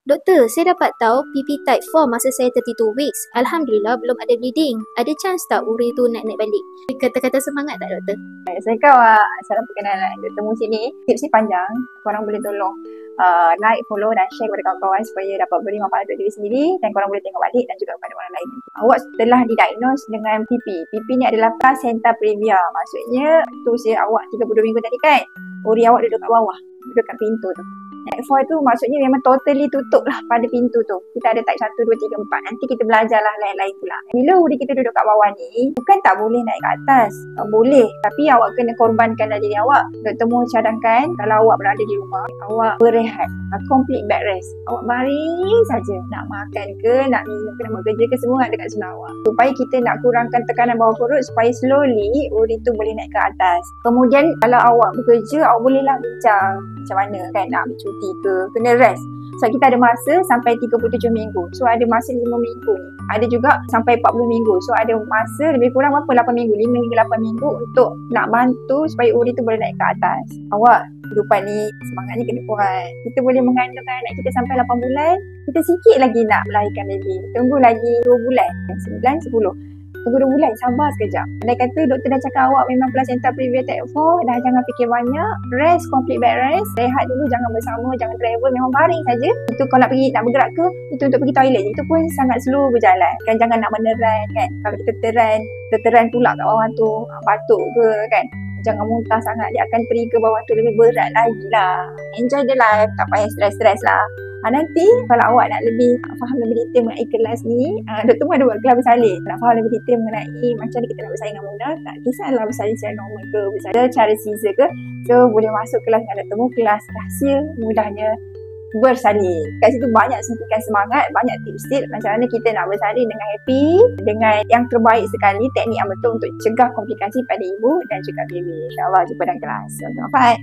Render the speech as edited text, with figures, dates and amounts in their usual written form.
Doktor, saya dapat tahu PP type 4 masa saya 32 weeks. Alhamdulillah belum ada bleeding. Ada chance tak uri tu naik-naik balik? Kata-kata semangat tak doktor? Assalamualaikum, salam perkenalan. Dr. Mu sini. Tips ni panjang. Korang boleh tolong like, follow dan share kepada kawan-kawan supaya dapat beri manfaat untuk diri sendiri dan korang boleh tengok balik dan juga kepada orang lain. Awak telah didiagnose dengan PP. PP ni adalah placenta previa. Maksudnya tu usia awak 32 minggu tadi kan. Uri awak duduk kat bawah, duduk kat pintu tu. Type 4 tu maksudnya memang totally tutup lah pada pintu tu. Kita ada type 1, 2, 3, 4. Nanti kita belajar lah lain-lain pula. Bila uri kita duduk kat bawah ni, bukan tak boleh naik ke atas. Boleh. Tapi awak kena korbankan diri awak. Dr. Mu cadangkan kalau awak berada di rumah, awak berehat. Complete bed rest. Awak baring saja. Nak makan ke, nak minum ke, nak bekerja ke, semua ada kat sebelah awak. Supaya kita nak kurangkan tekanan bawah perut supaya slowly uri tu boleh naik ke atas. Kemudian kalau awak bekerja, awak bolehlah bincang macam mana kan nak ambil cuti ke, kena rest. So kita ada masa sampai 37 minggu. So ada masa 5 minggu ni. Ada juga sampai 40 minggu. So ada masa lebih kurang berapa? 8 minggu. 5 hingga 8 minggu untuk nak bantu supaya uri tu boleh naik ke atas. Awak kehidupan ni semangat ni kena kuat. Kita boleh mengandungkan anak kita sampai 8 bulan. Kita sikit lagi nak melahirkan baby. Tunggu lagi 2 bulan. 9, 10. Tunggu 2 bulan, sabar sekejap. Andai kata doktor dah cakap awak memang placenta previa type 4, dah jangan fikir banyak, rest, complete bed rest, rehat dulu, jangan bersama, jangan travel, memang baring saja. Itu kalau nak pergi, nak bergerak ke, itu untuk pergi toilet, itu pun sangat slow berjalan. Kan jangan nak meneran kan. Kalau kita teran pula kat bawah tu, batuk ke kan. Jangan muntah sangat, dia akan trigger bawah tu lebih berat lagi lah. Enjoy the life, tak payah stress-stress lah. Nanti kalau awak nak lebih faham lebih detail mengenai kelas ni, Dr. Mu ada buat kelas bersalin. Nak faham lebih detail mengenai macam mana kita nak bersalin dengan mudah, tak kisahlah bersalin secara normal ke, bersalin cara Caesar ke. So boleh masuk kelas dengan Dr. Mu, kelas rahsia mudahnya bersalin. Kat situ banyak suntikan semangat, banyak tips-tips macam mana kita nak bersalin dengan happy, dengan yang terbaik sekali, teknik yang betul untuk cegah komplikasi pada ibu dan juga baby. InsyaAllah jumpa dalam kelas. Selamat manfaat.